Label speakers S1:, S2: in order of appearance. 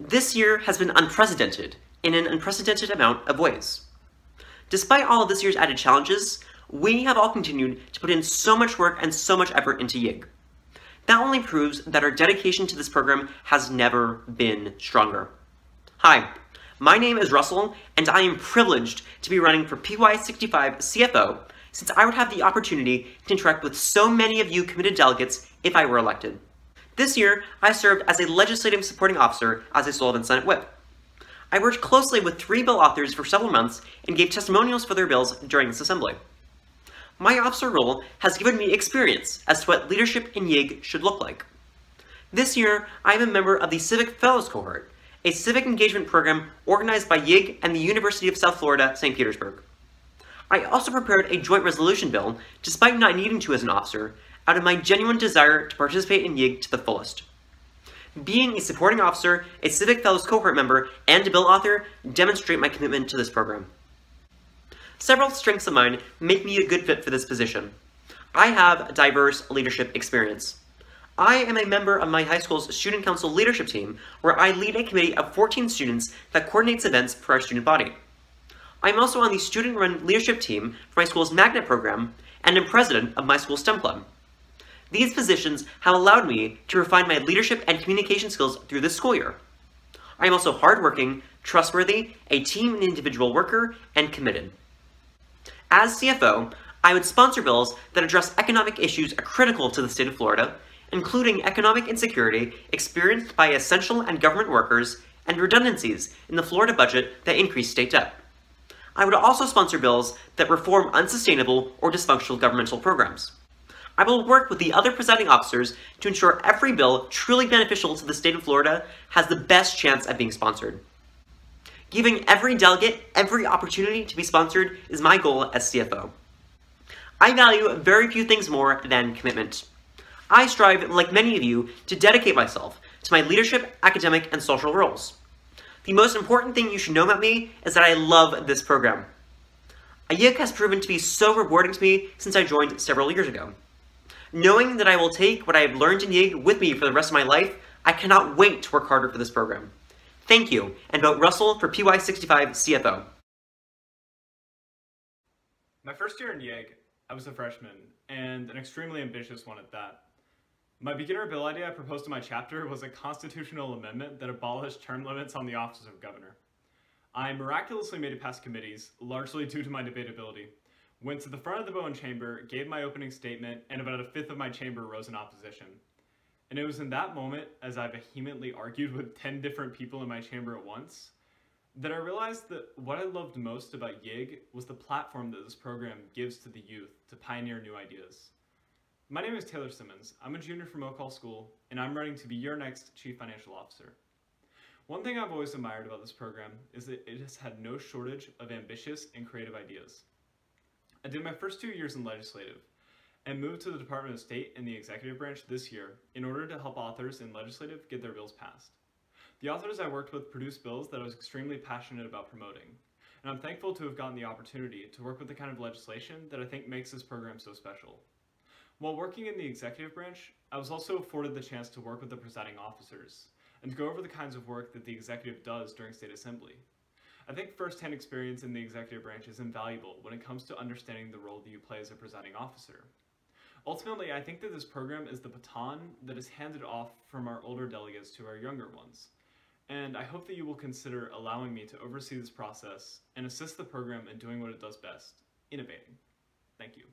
S1: This year has been unprecedented in an unprecedented amount of ways. Despite all of this year's added challenges, we have all continued to put in so much work and so much effort into YIG. That only proves that our dedication to this program has never been stronger. Hi, my name is Russell, and I am privileged to be running for PY65 CFO since I would have the opportunity to interact with so many of you committed delegates if I were elected. This year, I served as a legislative supporting officer as a Sullivan Senate Whip. I worked closely with 3 bill authors for several months and gave testimonials for their bills during this assembly. My officer role has given me experience as to what leadership in YIG should look like. This year, I am a member of the Civic Fellows Cohort, a civic engagement program organized by YIG and the University of South Florida, St. Petersburg. I also prepared a joint resolution bill, despite not needing to as an officer, out of my genuine desire to participate in YIG to the fullest. Being a supporting officer, a Civic Fellows Cohort member, and a bill author demonstrate my commitment to this program. Several strengths of mine make me a good fit for this position. I have diverse leadership experience. I am a member of my high school's student council leadership team, where I lead a committee of 14 students that coordinates events for our student body. I'm also on the student-run leadership team for my school's magnet program, and am president of my school's STEM club. These positions have allowed me to refine my leadership and communication skills through this school year. I am also hardworking, trustworthy, a team and individual worker, and committed. As CFO, I would sponsor bills that address economic issues critical to the state of Florida, including economic insecurity experienced by essential and government workers, and redundancies in the Florida budget that increase state debt. I would also sponsor bills that reform unsustainable or dysfunctional governmental programs. I will work with the other presiding officers to ensure every bill truly beneficial to the state of Florida has the best chance at being sponsored. Giving every delegate every opportunity to be sponsored is my goal as CFO. I value very few things more than commitment. I strive, like many of you, to dedicate myself to my leadership, academic, and social roles. The most important thing you should know about me is that I love this program. YIG has proven to be so rewarding to me since I joined several years ago. Knowing that I will take what I have learned in YIG with me for the rest of my life, I cannot wait to work harder for this program. Thank you, and vote Russell for PY65 CFO.
S2: My first year in YIG, I was a freshman, and an extremely ambitious one at that. My beginner bill idea I proposed to my chapter was a constitutional amendment that abolished term limits on the office of governor. I miraculously made it past committees, largely due to my debatability, went to the front of the Bowen chamber, gave my opening statement, and about a fifth of my chamber rose in opposition. And it was in that moment, as I vehemently argued with 10 different people in my chamber at once, that I realized that what I loved most about YIG was the platform that this program gives to the youth to pioneer new ideas. My name is Taylor Simmons. I'm a junior from Oak Hall School, and I'm running to be your next Chief Financial Officer. One thing I've always admired about this program is that it has had no shortage of ambitious and creative ideas. I did my first 2 years in legislative, and moved to the Department of State in the executive branch this year in order to help authors in legislative get their bills passed. The authors I worked with produced bills that I was extremely passionate about promoting, and I'm thankful to have gotten the opportunity to work with the kind of legislation that I think makes this program so special. While working in the executive branch, I was also afforded the chance to work with the presiding officers, and to go over the kinds of work that the executive does during state assembly. I think first-hand experience in the executive branch is invaluable when it comes to understanding the role that you play as a presiding officer. Ultimately, I think that this program is the baton that is handed off from our older delegates to our younger ones, and I hope that you will consider allowing me to oversee this process and assist the program in doing what it does best, innovating. Thank you.